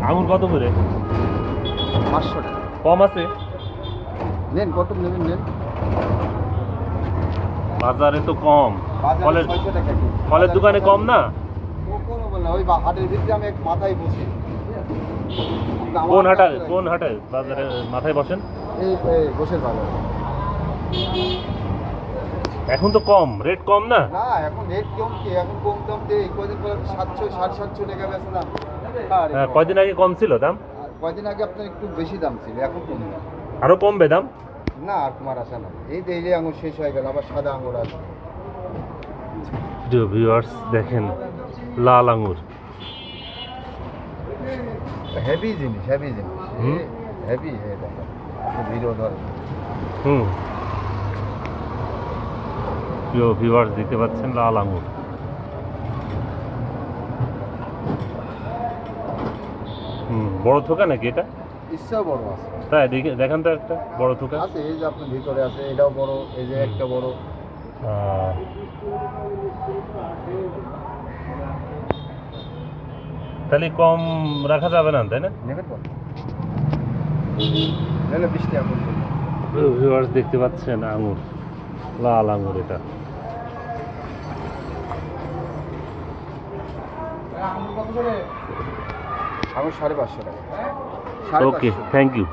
আঙুর কত করে? 500 টাকা। কম আছে? নেন, কত নেবেন নেন। বাজারে তো কম। বাজারে 600 টাকা কেজি। ফলের দোকানে কম না? কোনো বল না, ওই হাটের ভিতরে আমি এক মাথায় বসি। কোন হাটে বাজারে মাথায় বসেন? এই বসের বাজারে। এখন তো কম, রেট কম না? না, এখন রেট কম কি, এখন কম দাম দিয়ে কয়দিন পরে 700 টাকা বেচলাম। হ্যাঁ, কয়দিন আগে কম ছিল দাম? কয়দিন আগে আপনার একটু বেশি দাম ছিল, এখন কম দাম। আরো কমবে দাম? না, আর তোমার আশা না। এই যে এই যে আঙুর শেষ হয়ে গেল, আবার সাদা আঙুর আছে। ভিউয়ার্স দেখেন, লাল আঙুর। হেভি জিনিস, হেভি জিনিস, হুম। হেভি দেখেন, ভিডিও ধর। প্রিয় ভিউয়ার্স দেখতে পাচ্ছেন লাল আঙুর। বড় থোকা নাকি এটা? ইচ্ছা বড় আছে। তাই দেখান তো একটা বড় থোকা আছে, এই যে আপনার ভিতরে আছে, এটাও বড়, এই যে একটা বড়। তাহলে কম রাখা যাবে না, তাই না? নেবেন বল, নাহলে 20 টাকা করে। ভিউয়ার্স দেখতে পাচ্ছেন আঙুর, লাল আঙুর এটা। আঙুর 550 টাকা। ওকে, থ্যাংক ইউ।